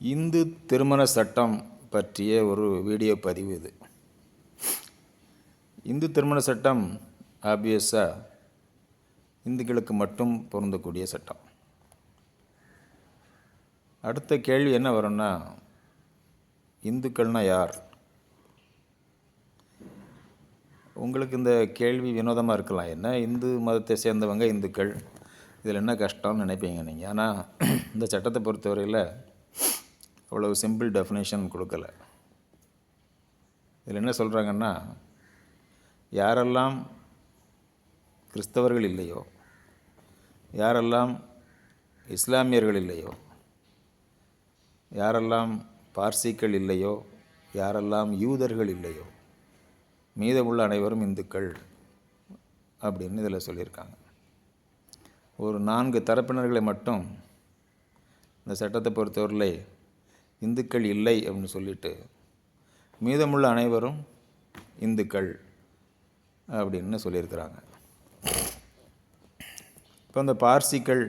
இந்து திருமண சட்டம் பற்றிய ஒரு வீடியோ பதிவு இது. இந்து திருமண சட்டம் ஆப்வியஸாக இந்துக்களுக்கு மட்டும் பொருந்தக்கூடிய சட்டம். அடுத்த கேள்வி என்ன வரும்னா, இந்துக்கள்னா யார்? உங்களுக்கு இந்த கேள்வி வினோதமாக இருக்கலாம். என்ன இந்து மதத்தை சேர்ந்தவங்க இந்துக்கள், இதில் என்ன கஷ்டம்னு நினைப்பீங்க நீங்கள். ஆனால் இந்த சட்டத்தை பொறுத்தவரையில் அவ்வளவு சிம்பிள் டெஃபினேஷன் கொடுக்கல. இதில் என்ன சொல்கிறாங்கன்னா, யாரெல்லாம் கிறிஸ்தவர்கள் இல்லையோ, யாரெல்லாம் இஸ்லாமியர்கள் இல்லையோ, யாரெல்லாம் பார்சிக்கள் இல்லையோ, யாரெல்லாம் யூதர்கள் இல்லையோ, மீதமுள்ள அனைவரும் இந்துக்கள் அப்படின்னு இதில் சொல்லியிருக்காங்க. ஒரு 4 தரப்பினர்களை மட்டும் இந்த சட்டத்தை பொறுத்தவரையில் இந்துக்கள் இல்லை அப்படின்னு சொல்லிட்டு மீதமுள்ள அனைவரும் இந்துக்கள் அப்படின்னு சொல்லியிருக்கிறாங்க. இப்போ இந்த பார்சிக்கள்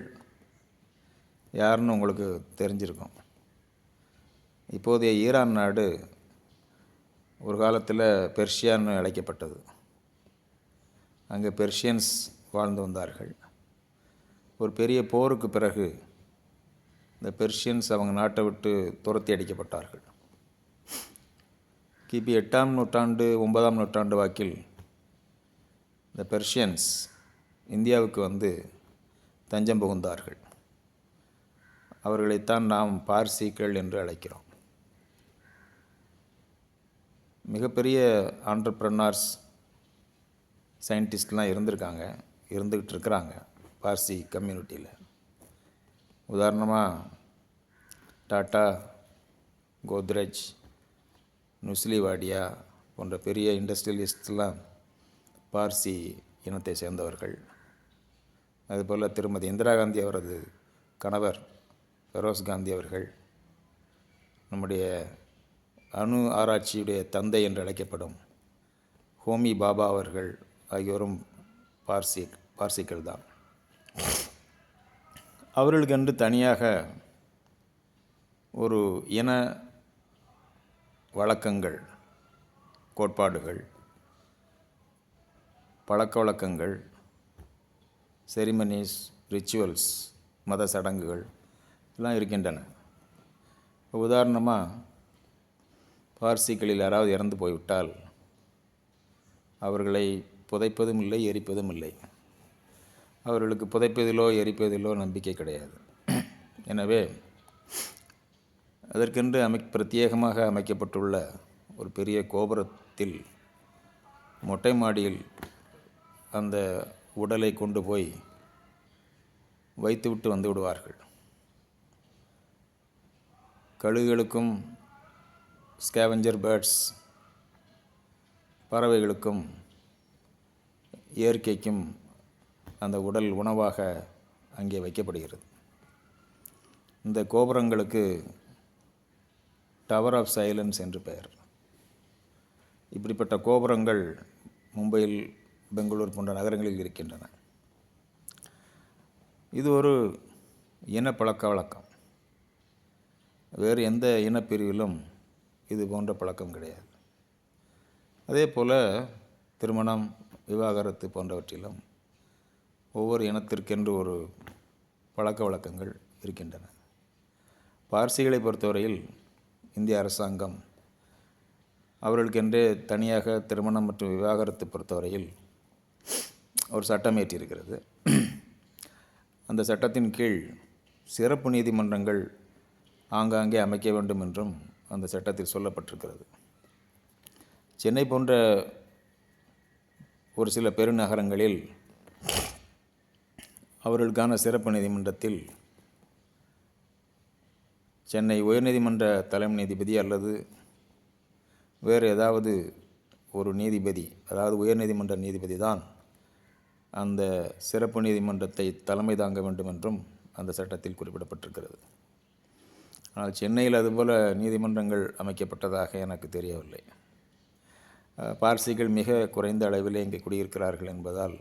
யாருன்னு உங்களுக்கு தெரிஞ்சிருக்கும். இப்போதைய ஈரான் நாடு ஒரு காலத்தில் பெர்ஷியான்னு அழைக்கப்பட்டது. அங்கே பெர்ஷியன்ஸ் வாழ்ந்து வந்தார்கள். ஒரு பெரிய போருக்கு பிறகு இந்த பெர்ஷியன்ஸ் அவங்க நாட்டை விட்டு துரத்தி அடிக்கப்பட்டார்கள். கிபி 8ஆம் நூற்றாண்டு 9ஆம் நூற்றாண்டு வாக்கில் இந்த பெர்ஷியன்ஸ் இந்தியாவுக்கு வந்து தஞ்சம் புகுந்தார்கள். அவர்களைத்தான் நாம் பார்சிக்கள் என்று அழைக்கிறோம். மிகப்பெரிய ஆண்டர்ப்ரனர்ஸ், சயின்டிஸ்ட்லாம் இருந்துக்கிட்டு இருக்கிறாங்க பார்சி கம்யூனிட்டியில். உதாரணமாக டாட்டா, கோத்ரெஜ், நுஸ்லி வாடியா போன்ற பெரிய இண்டஸ்ட்ரியலிஸ்ட்லாம் பார்சி இனத்தை சேர்ந்தவர்கள். அதுபோல் திருமதி இந்திரா காந்தி அவரது கணவர் ஃபெரோஸ் காந்தி அவர்கள், நம்முடைய அணு ஆராய்ச்சியுடைய தந்தை என்று அழைக்கப்படும் ஹோமி பாபா அவர்கள் ஆகியோரும் பார்சிக்கள் தான். அவர்களுக்கென்று தனியாக ஒரு இன வழக்கங்கள், கோட்பாடுகள், பழக்க வழக்கங்கள், செரிமனிஸ், ரிச்சுவல்ஸ், மத சடங்குகள் எல்லாம் இருக்கின்றன. உதாரணமாக பார்சிகளில் யாராவது இறந்து போய்விட்டால் அவர்களை புதைப்பதும் இல்லை, எரிப்பதும் இல்லை. அவர்களுக்கு புதைப்பதிலோ எரிப்பதிலோ நம்பிக்கை கிடையாது. எனவே அதற்கென்று பிரத்யேகமாக அமைக்கப்பட்டுள்ள ஒரு பெரிய கோபுரத்தில் மொட்டை மாடியில் அந்த உடலை கொண்டு போய் வைத்துவிட்டு வந்து விடுவார்கள். கழுகுகளுக்கும், ஸ்கேவெஞ்சர் பேர்ட்ஸ், பறவைகளுக்கும், இயற்கைக்கும் அந்த உடல் உணவாக அங்கே வைக்கப்படுகிறது. இந்த கோபுரங்களுக்கு டவர் ஆஃப் சைலன்ஸ் என்று பெயர். இப்படிப்பட்ட கோபுரங்கள் மும்பையில், பெங்களூர் போன்ற நகரங்களில் இருக்கின்றன. இது ஒரு இன பழக்க வழக்கம். வேறு எந்த இனப்பிரிவிலும் இது போன்ற பழக்கம் கிடையாது. அதே போல் திருமணம், விவாகரத்து போன்றவற்றிலும் ஒவ்வொரு இனத்திற்கென்று ஒரு பழக்க வழக்கங்கள் இருக்கின்றன. பார்சிகளை பொறுத்தவரையில் இந்திய அரசாங்கம் அவர்களுக்கென்றே தனியாக திருமணம் மற்றும் விவாகரத்து பொறுத்தவரையில் ஒரு சட்டம் இயற்றியிருக்கிறது. அந்த சட்டத்தின் கீழ் சிறப்பு நீதிமன்றங்கள் ஆங்காங்கே அமைக்க வேண்டும் என்றும் அந்த சட்டத்தில் சொல்லப்பட்டிருக்கிறது. சென்னை போன்ற ஒரு சில பெருநகரங்களில் அவர்களுக்கான சிறப்பு நீதிமன்றத்தில் சென்னை உயர்நீதிமன்ற தலைமை நீதிபதி அல்லது வேறு ஏதாவது ஒரு நீதிபதி, அதாவது உயர்நீதிமன்ற நீதிபதி தான் அந்த சிறப்பு நீதிமன்றத்தை தலைமை தாங்க வேண்டும் என்றும் அந்த சட்டத்தில் குறிப்பிடப்பட்டிருக்கிறது. ஆனால் சென்னையில் அதுபோல் நீதிமன்றங்கள் அமைக்கப்பட்டதாக எனக்கு தெரியவில்லை. பார்சிகள் மிக குறைந்த அளவிலே இங்கே குடியிருக்கிறார்கள் என்பதால்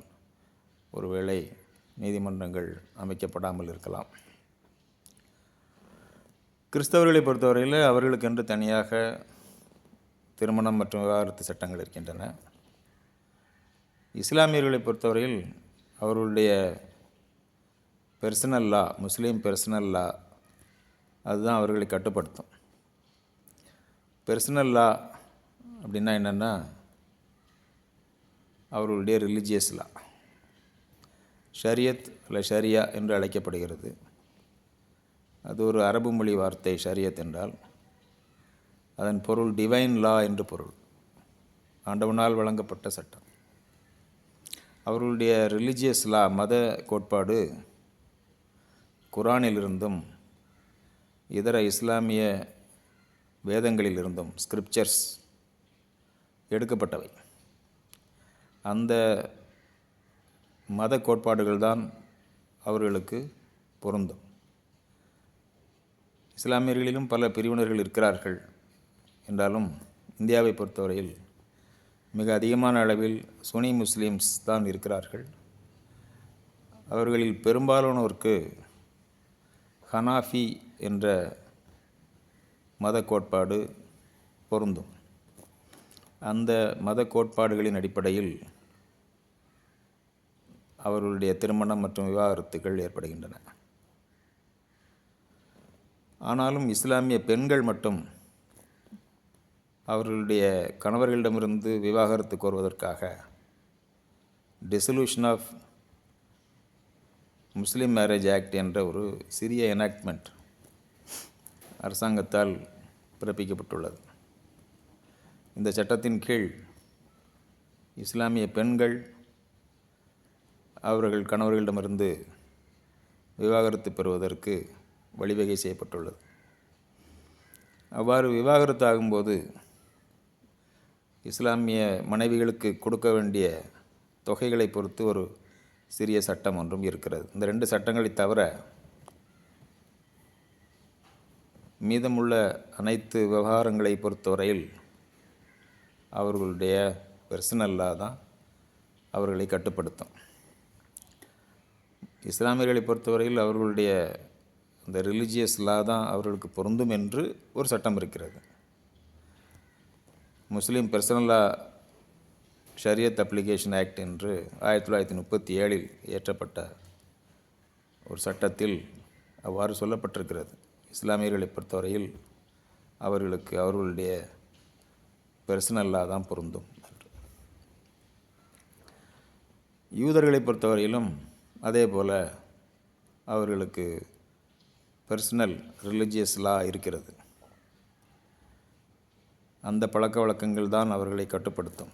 ஒருவேளை நீதிமன்றங்கள் அமைக்கப்படாமல் இருக்கலாம். கிறிஸ்தவர்களை பொறுத்தவரையில் அவர்களுக்கென்று தனியாக திருமணம் மற்றும் விவாகரத்து சட்டங்கள் இருக்கின்றன. இஸ்லாமியர்களை பொறுத்தவரையில் அவர்களுடைய பெர்சனல் லா, முஸ்லீம் பெர்சனல் லா, அதுதான் அவர்களை கட்டுப்படுத்தும். பெர்சனல் லா அப்படின்னா என்னென்னா அவர்களுடைய ரிலிஜியஸ் லா. ஷரியத் அல்ல ஷரியா என்று அழைக்கப்படுகிறது. அது ஒரு அரபு மொழி வார்த்தை. ஷரியத் என்றால் அதன் பொருள் டிவைன் லா என்று பொருள், ஆண்டவனால் வழங்கப்பட்ட சட்டம். அவர்களுடைய ரிலிஜியஸ் லா, மத கோட்பாடு, குரானிலிருந்தும் இதர இஸ்லாமிய வேதங்களிலிருந்தும், ஸ்கிரிப்சர்ஸ், எடுக்கப்பட்டவை. அந்த மத கோட்பாடுகள் தான் அவர்களுக்கு பொருந்தும். இஸ்லாமியர்களிலும் பல பிரிவினர்கள் இருக்கிறார்கள் என்றாலும் இந்தியாவை பொறுத்தவரையில் மிக அதிகமான அளவில் சுனி முஸ்லீம்ஸ் தான் இருக்கிறார்கள். அவர்களில் பெரும்பாலானோருக்கு ஹனாஃபி என்ற மத கோட்பாடு பொருந்தும். அந்த மத கோட்பாடுகளின் அடிப்படையில் அவர்களுடைய திருமணம் மற்றும் விவாகரத்துகள் ஏற்படுகின்றன. ஆனாலும் இஸ்லாமிய பெண்கள் மட்டும் அவர்களுடைய கணவர்களிடமிருந்து விவாகரத்து கோருவதற்காக dissolution of Muslim marriage act என்ற ஒரு சிறிய எனாக்ட்மெண்ட் அரசாங்கத்தால் பிறப்பிக்கப்பட்டுள்ளது. இந்த சட்டத்தின் கீழ் இஸ்லாமிய பெண்கள் அவர்கள் கணவர்களிடமிருந்து விவாகரத்து பெறுவதற்கு வழிவகை செய்யப்பட்டுள்ளது. அவ்வாறு விவாகரத்து ஆகும்போது இஸ்லாமிய மனைவிகளுக்கு கொடுக்க வேண்டிய தொகைகளை பொறுத்து ஒரு சிறிய சட்டம் ஒன்றும் இருக்கிறது. இந்த 2 சட்டங்களை தவிர மீதமுள்ள அனைத்து விவகாரங்களை பொறுத்தவரையில் அவர்களுடைய பெர்சனல் லா தான் அவர்களை கட்டுப்படுத்தும். இஸ்லாமியர்களை பொறுத்தவரையில் அவர்களுடைய இந்த ரிலிஜியஸ் லா தான் அவர்களுக்கு பொருந்தும் என்று ஒரு சட்டம் இருக்கிறது. முஸ்லீம் பெர்சனல் லா ஷரியத் அப்ளிகேஷன் ஆக்ட் என்று 1937 இயற்றப்பட்ட ஒரு சட்டத்தில் அவ்வாறு சொல்லப்பட்டிருக்கிறது. இஸ்லாமியர்களை பொறுத்தவரையில் அவர்களுக்கு அவர்களுடைய பெர்சனல் லா தான் பொருந்தும் என்று. யூதர்களை பொறுத்தவரையிலும் அதே போல் அவர்களுக்கு பெர்சனல் ரிலிஜியஸ் லா இருக்கிறது. அந்த பழக்க வழக்கங்கள் தான் அவர்களை கட்டுப்படுத்தும்.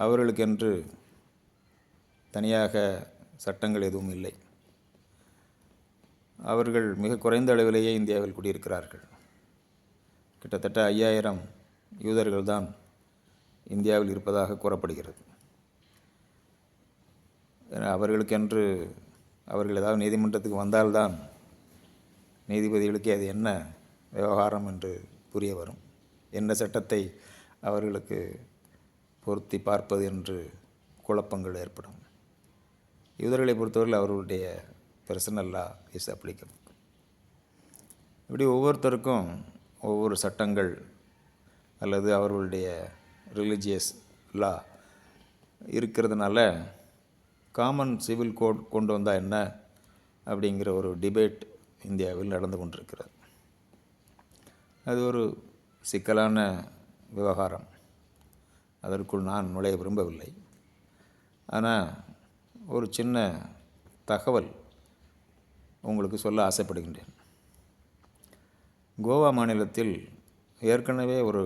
அவர்களுக்கென்று தனியாக சட்டங்கள் எதுவும் இல்லை. அவர்கள் மிக குறைந்த அளவிலேயே இந்தியாவில் குடியிருக்கிறார்கள். கிட்டத்தட்ட 5000 யூதர்கள் தான் இந்தியாவில் இருப்பதாக கூறப்படுகிறது. அவர்களுக்கென்று அவர்கள் ஏதாவது நீதிமன்றத்துக்கு வந்தால்தான் நீதிபதிகளுக்கு அது என்ன விவகாரம் என்று புரிய வரும். என்ன சட்டத்தை அவர்களுக்கு பொருத்தி பார்ப்பது என்று குழப்பங்கள் ஏற்படும். யூதர்களை பொறுத்தவரையில் அவர்களுடைய பெர்சனல் லா இஸ் அப்ளிகபிள். இப்படி ஒவ்வொருத்தருக்கும் ஒவ்வொரு சட்டங்கள் அல்லது அவர்களுடைய ரிலிஜியஸ் லா இருக்கிறதுனால காமன் சிவில் கோட் கொண்டு வந்தால் என்ன அப்படிங்கிற ஒரு டிபேட் இந்தியாவில் நடந்து கொண்டிருக்கிறது. அது ஒரு சிக்கலான விவகாரம். அதற்குள் நான் நுழைய விரும்பவில்லை. ஆனால் ஒரு சின்ன தகவல் உங்களுக்கு சொல்ல ஆசைப்படுகின்றேன். கோவா மாநிலத்தில் ஏற்கனவே ஒரு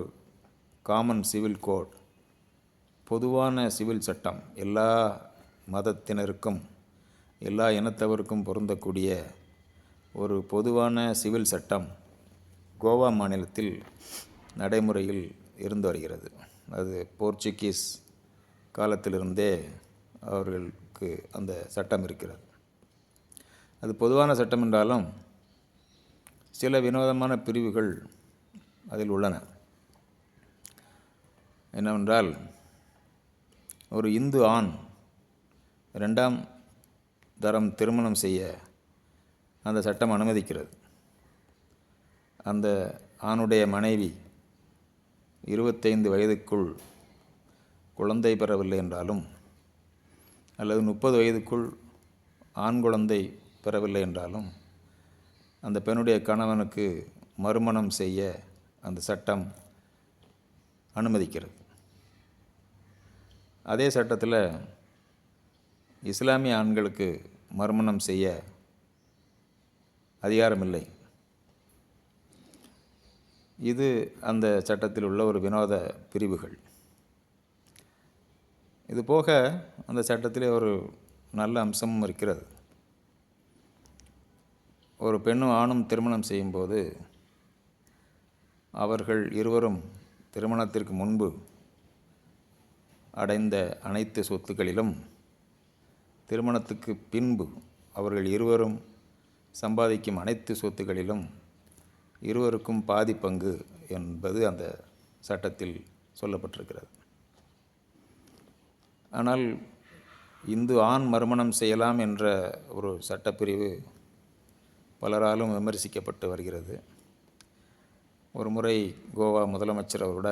காமன் சிவில் கோட், பொதுவான சிவில் சட்டம், எல்லா மதத்தினருக்கும் எல்லா இனத்தவருக்கும் பொருந்தக்கூடிய ஒரு பொதுவான சிவில் சட்டம் கோவா மாநிலத்தில் நடைமுறையில் இருந்து வருகிறது. அது போர்ச்சுகீஸ் காலத்திலிருந்தே அவர்களுக்கு அந்த சட்டம் இருக்கிறது. அது பொதுவான சட்டம் என்றாலும் சில வினோதமான பிரிவுகள் அதில் உள்ளன. என்னவென்றால், ஒரு இந்து ஆண் 2ஆம் தரம் திருமணம் செய்ய அந்த சட்டம் அனுமதிக்கிறது. அந்த ஆணுடைய மனைவி 25 வயதுக்குள் குழந்தை பெறவில்லை என்றாலும், அல்லது 30 வயதுக்குள் ஆண் குழந்தை பெறவில்லை என்றாலும், அந்த பெண்ணுடைய கணவனுக்கு மறுமணம் செய்ய அந்த சட்டம் அனுமதிக்கிறது. அதே சட்டத்தில் இஸ்லாமிய ஆண்களுக்கு மறுமணம் செய்ய அதிகாரமில்லை. இது அந்த சட்டத்தில் உள்ள ஒரு வினோத பிரிவுகள். இது போக அந்த சட்டத்திலே ஒரு நல்ல அம்சமும் இருக்கிறது. ஒரு பெண்ணும் ஆணும் திருமணம் செய்யும்போது அவர்கள் இருவரும் திருமணத்திற்கு முன்பு அடைந்த அனைத்து சொத்துக்களிலும் திருமணத்துக்கு பின்பு அவர்கள் இருவரும் சம்பாதிக்கும் அனைத்து சொத்துக்களிலும் இருவருக்கும் பாதி பங்கு என்பது அந்த சட்டத்தில் சொல்லப்பட்டிருக்கிறது. ஆனால் இந்து ஆண் மறுமணம் செய்யலாம் என்ற ஒரு சட்டப்பிரிவு பலராலும் விமர்சிக்கப்பட்டு வருகிறது. ஒரு முறை கோவா முதலமைச்சர் அவரோட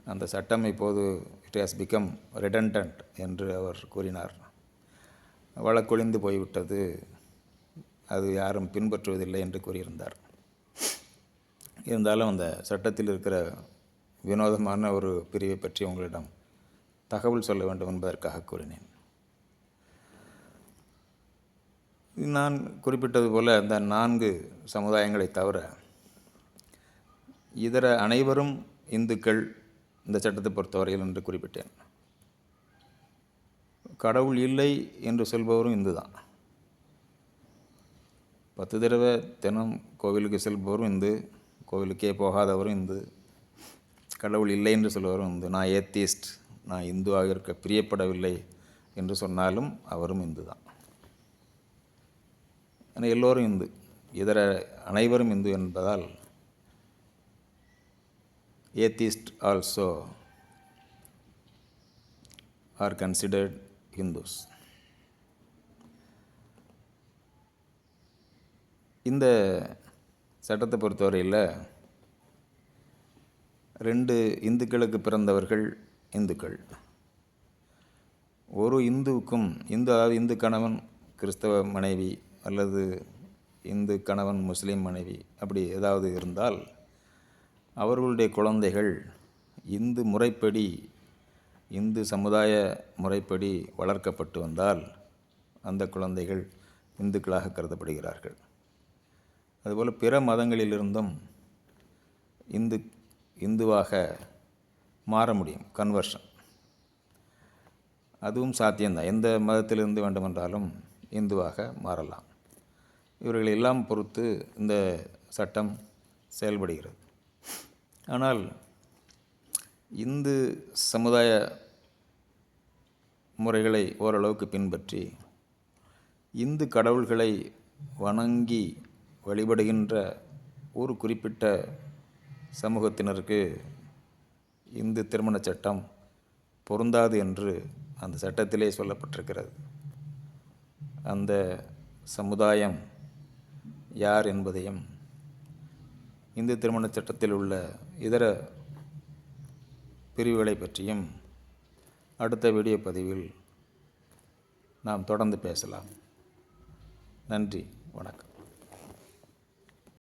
அந்த சட்டம் இப்போது இட் ஹாஸ் பிகம் ரிடண்டன்ட் என்று அவர் கூறினார். வழக்கொழிந்து போய்விட்டது, அது யாரும் பின்பற்றுவதில்லை என்று கூறியிருந்தார். இருந்தாலும் அந்த சட்டத்தில் இருக்கிற வினோதமான ஒரு பிரிவை பற்றி உங்களிடம் தகவல் சொல்ல வேண்டும் என்பதற்காக கூறினேன். நான் குறிப்பிட்டது போல அந்த 4 சமுதாயங்களை தவிர இதர அனைவரும் இந்துக்கள் இந்த சட்டத்தை பொறுத்தவரையில் என்று குறிப்பிட்டேன். கடவுள் இல்லை என்று சொல்பவரும் இந்து தான். 10 தடவை தினம் கோவிலுக்கு செல்பவரும் இந்து, கோவிலுக்கே போகாதவரும் இந்து, கடவுள் இல்லை என்று சொல்பவரும் இந்து. நான் ஏத்திஸ்ட், நான் இந்துவாக இருக்க பிரியப்படவில்லை என்று சொன்னாலும் அவரும் இந்து தான். ஆனால் எல்லோரும் இந்து, இதர அனைவரும் இந்து என்பதால் atheists also are considered Hindus. இந்த சட்டத்தை பொறுத்தவரையில் 2 இந்துக்களுக்கு பிறந்தவர்கள் இந்துக்கள். ஒரு இந்துவுக்கும் அதாவது இந்து கணவன் கிறிஸ்தவ மனைவி அல்லது இந்து கணவன் முஸ்லீம் மனைவி அப்படி ஏதாவது இருந்தால் அவர்களுடைய குழந்தைகள் இந்து முறைப்படி, இந்து சமுதாய முறைப்படி வளர்க்கப்பட்டு வந்தால் அந்த குழந்தைகள் இந்துக்களாக கருதப்படுகிறார்கள். அதுபோல் பிற மதங்களிலிருந்தும் இந்துவாக மாற முடியும், கன்வர்ஷன். அதுவும் சாத்தியம்தான். எந்த மதத்திலிருந்து வேண்டுமென்றாலும் இந்துவாக மாறலாம். இவர்கள் எல்லாம் பொறுத்து இந்த சட்டம் செயல்படுகிறது. ஆனால் இந்து சமுதாய முறைகளை ஓரளவுக்கு பின்பற்றி இந்து கடவுள்களை வணங்கி வழிபடுகின்ற ஒரு குறிப்பிட்ட சமூகத்தினருக்கு இந்து திருமண சட்டம் பொருந்தாது என்று அந்த சட்டத்திலே சொல்லப்பட்டிருக்கிறது. அந்த சமுதாயம் யார் என்பதையும் இந்து திருமண சட்டத்தில் உள்ள இதர பிரிவுகளை பற்றியும் அடுத்த வீடியோ பதிவில் நாம் தொடர்ந்து பேசலாம். நன்றி, வணக்கம்.